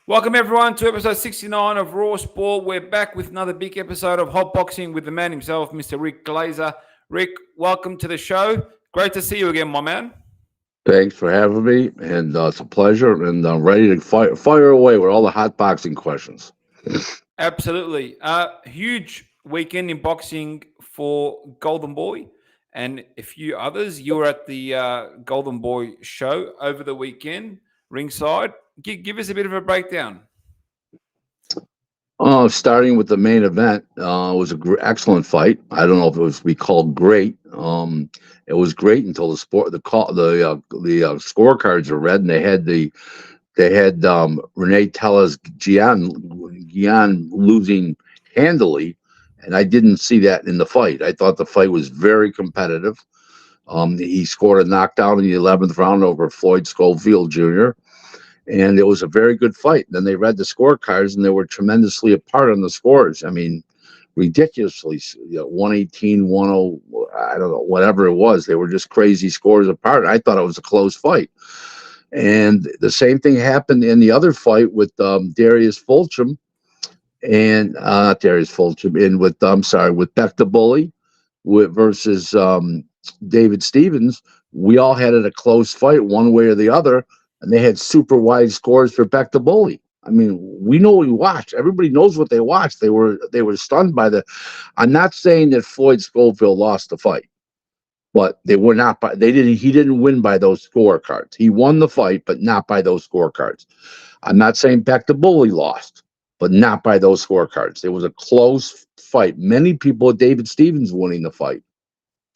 Welcome everyone to episode 69 of Raw Sport. We're back with another big episode of Hot Boxing with the man himself, Mr. Rick Glaser. Rick, welcome to the show. Great to see you again, my man. Thanks for having me, and it's a pleasure. And I'm ready to fire away with all the hot boxing questions. Absolutely. Huge weekend in boxing for Golden Boy and a few others. You were at the Golden Boy show over the weekend, ringside. Give us a bit of a breakdown. Starting with the main event, it was an excellent fight. I don't know if it was to be called great. It was great until the scorecards were read, and they had Renee Tellez Gian losing handily, and I didn't see that in the fight. I thought the fight was very competitive. He scored a knockdown in the 11th round over Floyd Schofield Jr., and it was a very good fight. Then they read the scorecards, and they were tremendously apart on the scores. I mean, ridiculously, 118, 10, I don't know, whatever it was. They were just crazy scores apart. I thought it was a close fight. And the same thing happened in the other fight with Darius Fulcham and not Darius Fulcham, and with with Beck the Bully versus David Stevens. We all had it a close fight one way or the other, and they had super wide scores for Beck the Bully. I mean, we know what we watched. Everybody knows what they watched. They were stunned by the. I'm not saying that Floyd Schofield lost the fight, but they were not by. They didn't. He didn't win by those scorecards. He won the fight, but not by those scorecards. I'm not saying Beck the Bully lost, but not by those scorecards. It was a close fight. Many people had David Stevens winning the fight.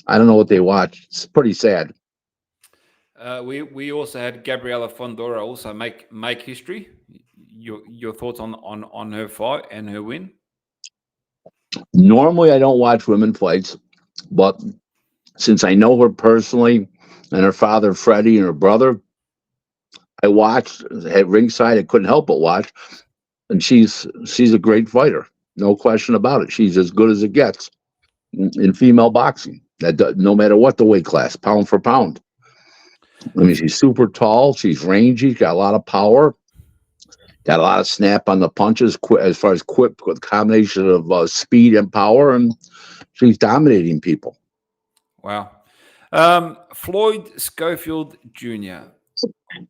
I don't know what they watched. It's pretty sad. We also had Gabriela Fondora also make history. Your thoughts on her fight and her win? Normally, I don't watch women fights, but since I know her personally and her father Freddie and her brother, I watched at ringside. I couldn't help but watch, and she's a great fighter, no question about it. She's as good as it gets in female boxing. No matter what the weight class, pound for pound. I mean, she's super tall. She's rangy. Got a lot of power. Got a lot of snap on the punches. As far as quick, with a combination of speed and power, and she's dominating people. Wow. Floyd Schofield Jr.,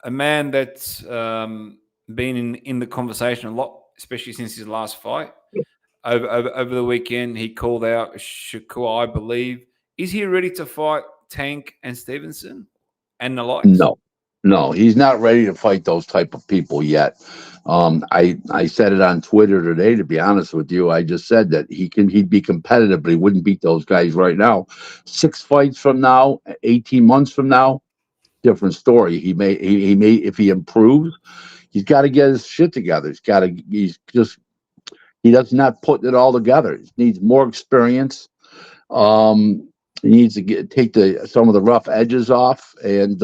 a man that's been in the conversation a lot, especially since his last fight. Over the weekend, he called out Shakur, I believe. Is he ready to fight Tank and Stevenson and the likes? No, he's not ready to fight those type of people yet. I said it on Twitter today. To be honest with you, I just said that he'd be competitive, but he wouldn't beat those guys right now. 6 fights from now, 18 months from now, different story. He may if he improves, he's got to get his shit together. He does not put it all together. He needs more experience. He needs to take some of the rough edges off, and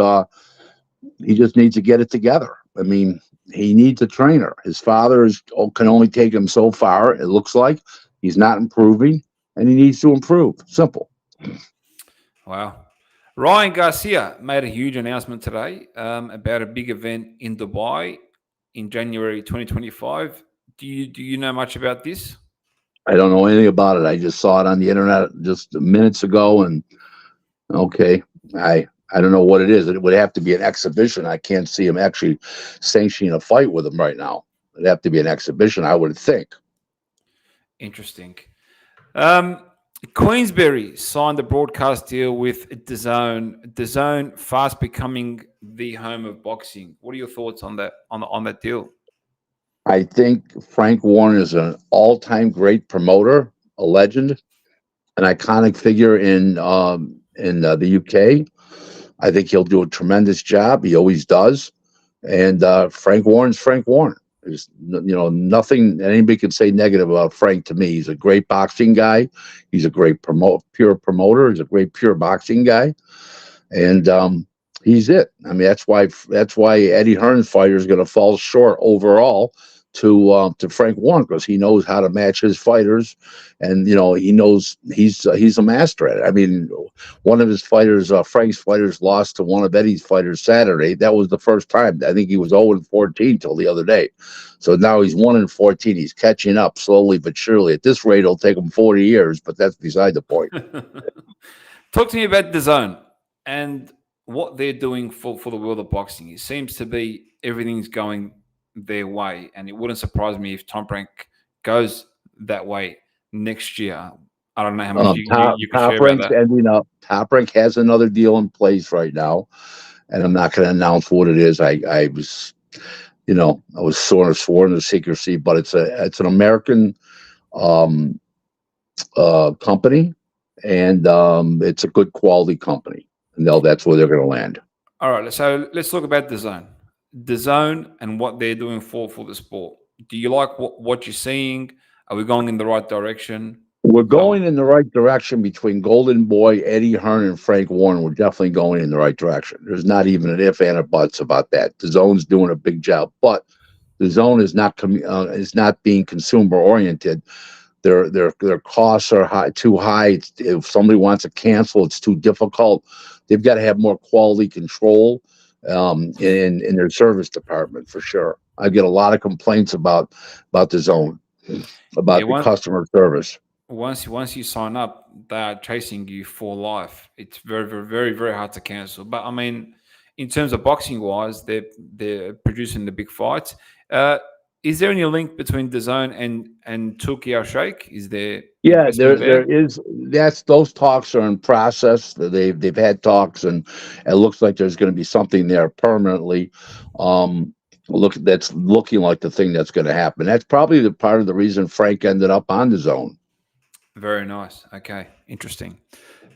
he just needs to get it together. I mean, he needs a trainer. His father can only take him so far. It looks like he's not improving, and he needs to improve. Simple. Wow. Ryan Garcia made a huge announcement today about a big event in Dubai in January 2025. Do you know much about this? I don't know anything about it. I just saw it on the internet just minutes ago, and okay, I don't know what it is. It would have to be an exhibition. I can't see him actually sanctioning a fight with him right now. It'd have to be an exhibition, I would think. Interesting. Queensberry signed a broadcast deal with DAZN. DAZN fast becoming the home of boxing. What are your thoughts on that on that deal? I think Frank Warren is an all-time great promoter, a legend, an iconic figure in the UK. I think he'll do a tremendous job. He always does. And Frank Warren's Frank Warren. There's nothing anybody can say negative about Frank to me. He's a great boxing guy. He's a great pure promoter. He's a great pure boxing guy. And he's it. I mean, that's why Eddie Hearn's fighter is going to fall short overall, to Frank Warren, because he knows how to match his fighters, and he knows he's a master at it. I mean, one of his fighters, Frank's fighters, lost to one of Eddie's fighters Saturday. That was the first time. I think he was 0-14 till the other day. So now he's 1-14. He's catching up slowly but surely. At this rate, it'll take him 40 years, but that's beside the point. Talk to me about DAZN and what they're doing for the world of boxing. It seems to be everything's going their way, and it wouldn't surprise me if Top Rank goes that way next year. I don't know how much you can share about that. Ending up. Top Rank has another deal in place right now, and I'm not going to announce what it is. I was, I was sort of sworn to secrecy, but it's an American company, and it's a good quality company. No, that's where they're going to land. All right, so let's talk about DAZN and what they're doing for the sport. Do you like what you're seeing? Are we going in the right direction? We're going in the right direction between Golden Boy, Eddie Hearn, and Frank Warren. We're definitely going in the right direction. There's not even an if and a buts about that. DAZN's doing a big job, but DAZN is not being consumer oriented. Their costs are too high. If somebody wants to cancel, it's too difficult. They've got to have more quality control in their service department, for sure. I get a lot of complaints about DAZN, about the customer service. Once you sign up, they are chasing you for life. It's very, very, very, very hard to cancel. But I mean, in terms of boxing wise, they're producing the big fights. Is there any link between DAZN and Turkey Al Sheikh? Is there? Yeah, there is. Those talks are in process. They've had talks, and it looks like there's going to be something there permanently. That's looking like the thing that's going to happen. That's probably the part of the reason Frank ended up on DAZN. Very nice. Okay, interesting.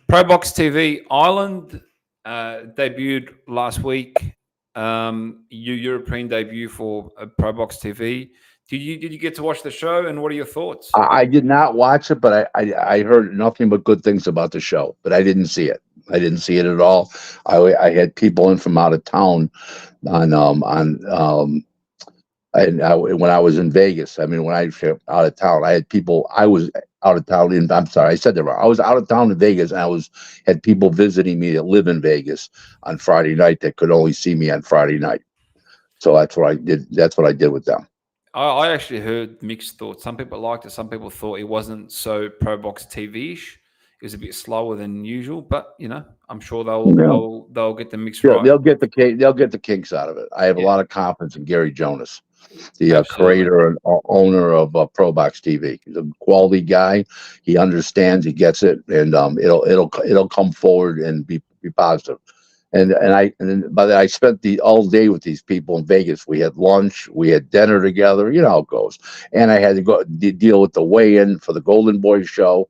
ProBox TV Ireland debuted last week. Your European debut for ProBox TV. Did you get to watch the show, and what are your thoughts? I did not watch it, but I heard nothing but good things about the show, but I didn't see it. I didn't see it at all. I had people in from out of town when I was in Vegas. I mean, when I was out of town, I had people. I was out of town in. I'm sorry, I said that wrong. I was out of town in Vegas, and I had people visiting me that live in Vegas on Friday night that could only see me on Friday night. So that's what I did. That's what I did with them. I actually heard mixed thoughts. Some people liked it. Some people thought it wasn't so ProBox TV-ish. It was a bit slower than usual, but I'm sure they'll get the mix right. They'll get the kinks out of it. I have a lot of confidence in Gary Jonas, the creator and owner of ProBox TV. He's a quality guy. He understands. He gets it, and it'll come forward and be positive. And I spent all day with these people in Vegas. We had lunch, we had dinner together. You know how it goes. And I had to go deal with the weigh-in for the Golden Boy show.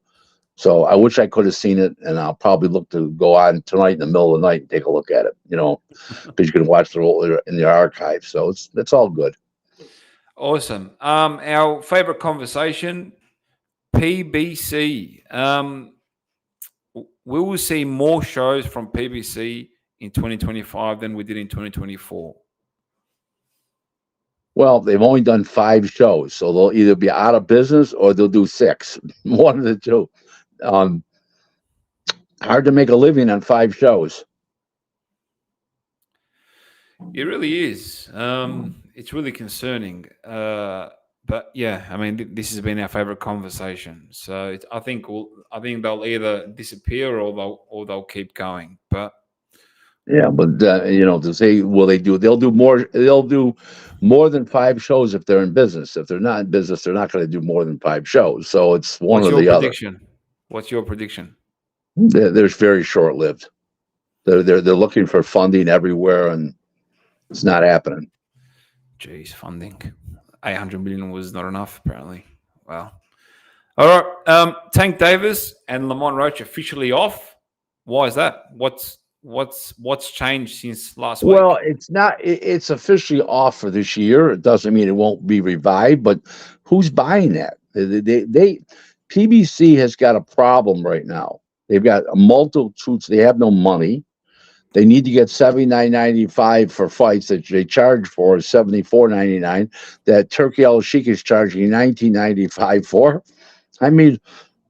So I wish I could have seen it, and I'll probably look to go on tonight in the middle of the night and take a look at it. Because you can watch the whole in the archive. So it's all good. Awesome. Our favorite conversation, PBC. We will see more shows from PBC in 2025 than we did in 2024. Well, they've only done 5 shows, so they'll either be out of business or they'll do 6. One of the two. Hard to make a living on 5 shows. It really is. It's really concerning. But yeah, I mean, this has been our favorite conversation. So I think they'll either disappear or they'll keep going. But yeah, but to say they'll do more than 5 shows if they're in business. If they're not in business, they're not going to do more than 5 shows. So it's one or the other. What's your prediction? They're very short-lived. They're looking for funding everywhere, and it's not happening. Jeez, funding. 800 million was not enough, apparently. Wow. All right. Tank Davis and Lamont Roach officially off. Why is that? What's changed since last week? Well, it's not. It's officially off for this year. It doesn't mean it won't be revived, but who's buying that? PBC has got a problem right now. They've got multitudes. They have no money. They need to get $79.95 for fights that they charge for is $74.99. That Turkey Al Sheikh is charging $19.95 for. I mean,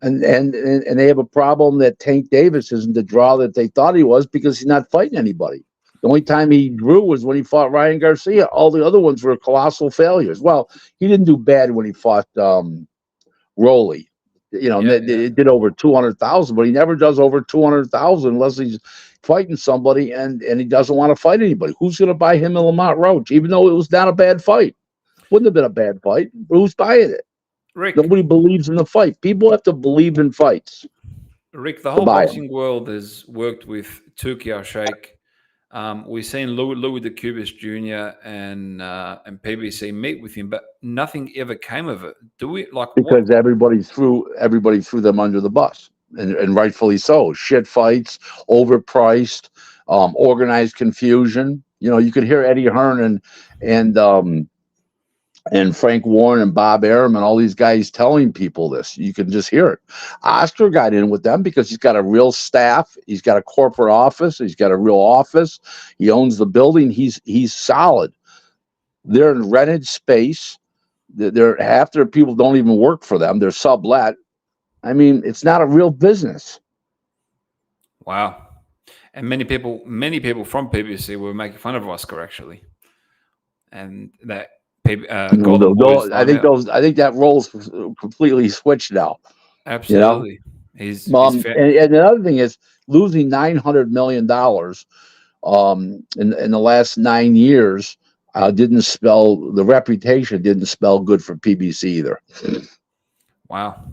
and they have a problem that Tank Davis isn't the draw that they thought he was because he's not fighting anybody. The only time he drew was when he fought Ryan Garcia. All the other ones were colossal failures. Well, he didn't do bad when he fought Roley. You know, it did over 200,000, but he never does over 200,000 unless he's fighting somebody and he doesn't want to fight anybody. Who's going to buy him and Lamont Roach, even though it was not a bad fight? Wouldn't have been a bad fight. But who's buying it? Rick, nobody believes in the fight. People have to believe in fights. Rick, the whole boxing world has worked with Tszyu Al Sheikh. We've seen Louis the Cubist Jr. and PBC meet with him, but nothing ever came of it. Do we because everybody threw them under the bus, and rightfully so. Shit fights, overpriced, organized confusion. You know, you could hear Eddie Hearn and Frank Warren and Bob Arum and all these guys telling people this. You can just hear it. Oscar got in with them because he's got a real staff. He's got a corporate office. He's got a real office. He owns the building. He's solid. They're in rented space. Half their people don't even work for them. They're sublet. I mean, it's not a real business. Wow. And many people from PBC were making fun of Oscar actually. And that I think that role's completely switched now. Absolutely. You know? And the other thing is losing $900 million in the last 9 years the reputation didn't spell good for PBC either. Wow.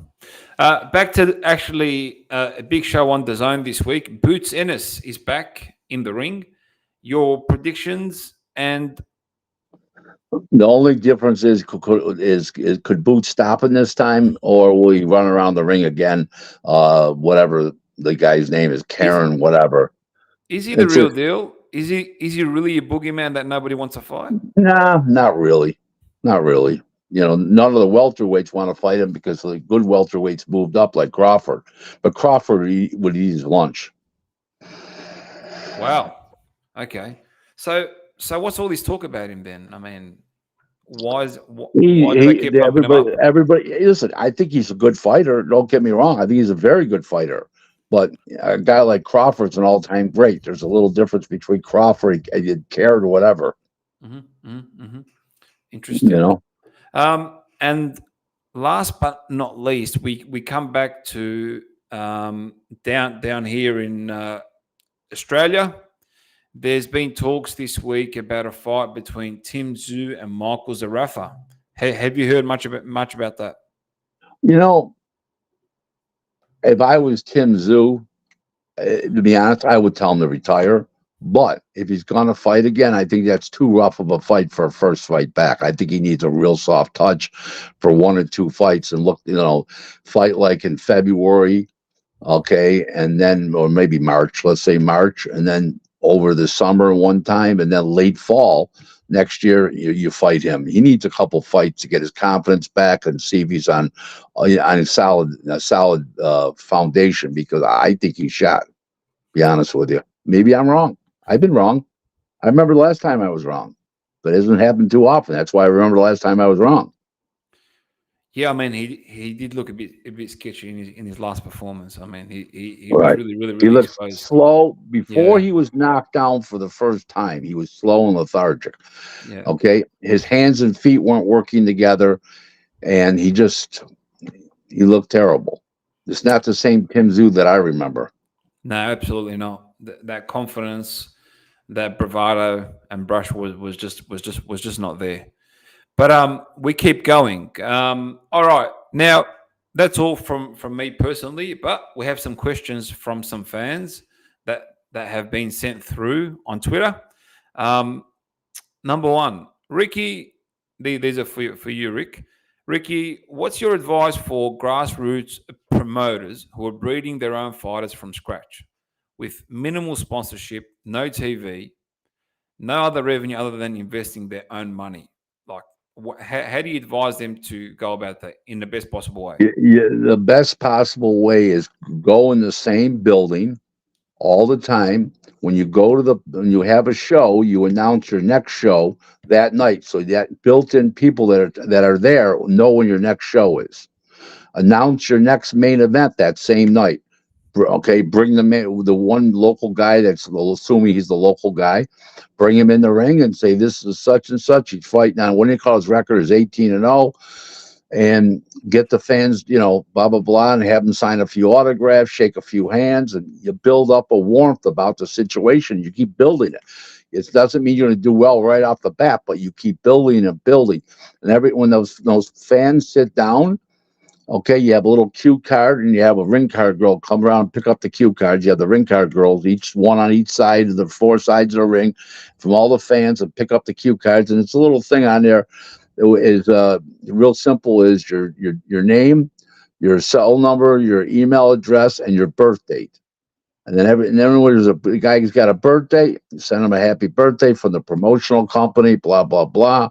Back to actually a big show on DAZN this week. Boots Ennis is back in the ring. Your predictions and the only difference is could Boots stop him this time, or will he run around the ring again? Whatever the guy's name is, Karen, whatever. Is he the real deal? Is he really a boogeyman that nobody wants to fight? Nah, not really. Not really. You know, none of the welterweights want to fight him because the good welterweights moved up like Crawford. But Crawford would eat his lunch. Wow. Okay. So what's all this talk about him then? I mean, why do they keep pumping him up? Everybody, listen, I think he's a good fighter. Don't get me wrong. I think he's a very good fighter. But a guy like Crawford's an all-time great. There's a little difference between Crawford and Carrot or whatever. Interesting. You know? And last but not least, we come back to down here in Australia. There's been talks this week about a fight between Tszyu and Michael Zerafa. Have you heard much about that? You know, if I was Tszyu, to be honest, I would tell him to retire. But if he's going to fight again, I think that's too rough of a fight for a first fight back. I think he needs a real soft touch for 1 or 2 fights and fight like in February, okay, and then, or maybe March, let's say March, and then over the summer one time, and then late fall next year, you fight him. He needs a couple fights to get his confidence back and see if he's on a solid foundation, because I think he's shot, to be honest with you. Maybe I'm wrong. I've been wrong. I remember the last time I was wrong, but it hasn't happened too often. That's why I remember the last time I was wrong. Yeah, I mean, he did look a bit sketchy in his last performance. I mean, he was really he looked exposed. Slow before he was knocked down for the first time. He was slow and lethargic. Yeah. Okay, his hands and feet weren't working together, and he looked terrible. It's not the same Tszyu that I remember. No, absolutely not. That confidence, that bravado and brush was just not there. But we keep going. All right. Now, that's all from me personally, but we have some questions from some fans that have been sent through on Twitter. Number one, Ricky, these are for you, Rick. Ricky, what's your advice for grassroots promoters who are breeding their own fighters from scratch with minimal sponsorship, no TV, no other revenue other than investing their own money? Like, how do you advise them to go about that in the best possible way? Yeah, the best possible way is go in the same building all the time when you go to when you have a show, you announce your next show that night, so that built-in people that are there know when your next show is. Announce your next main event that same night. Okay, bring the one local guy that's, assuming he's the local guy, bring him in the ring and say, this is such and such. He's fighting on, what do you call his record, is 18-0, and get the fans, blah, blah, blah, and have them sign a few autographs, shake a few hands, and you build up a warmth about the situation. You keep building it. It doesn't mean you're going to do well right off the bat, but you keep building and building. And when those fans sit down, okay, you have a little cue card, and you have a ring card girl come around and pick up the cue cards. You have the ring card girls, each one on each side of the 4 sides of the ring, from all the fans, and pick up the cue cards. And it's a little thing on there. It is real simple: is your name, your cell number, your email address, and your birth date. And then when there's a guy who's got a birthday, you send him a happy birthday from the promotional company, blah, blah, blah.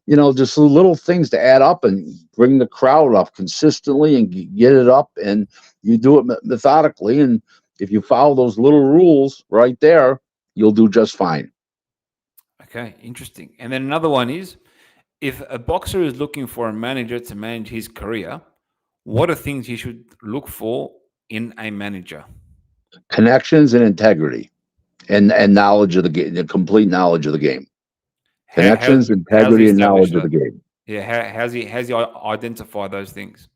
Just little things to add up and bring the crowd up consistently and get it up. And you do it methodically. And if you follow those little rules right there, you'll do just fine. Okay, interesting. And then another one is, if a boxer is looking for a manager to manage his career, what are things he should look for in a manager? Connections and integrity, and knowledge of the game, the complete knowledge of the game. Connections, integrity, and knowledge of the game. Yeah, how's he identify those things?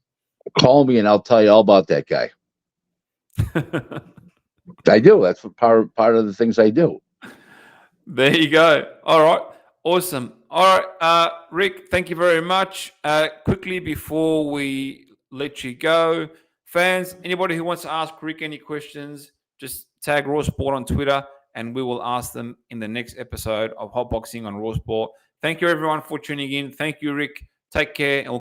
Call me and I'll tell you all about that guy. I do. That's what part of the things I do. There you go. All right. Awesome. All right, Rick, thank you very much. Quickly before we let you go, fans, anybody who wants to ask Rick any questions, just tag Raw Sport on Twitter, and we will ask them in the next episode of Hot Boxing on Raw Sport. Thank you, everyone, for tuning in. Thank you, Rick. Take care. And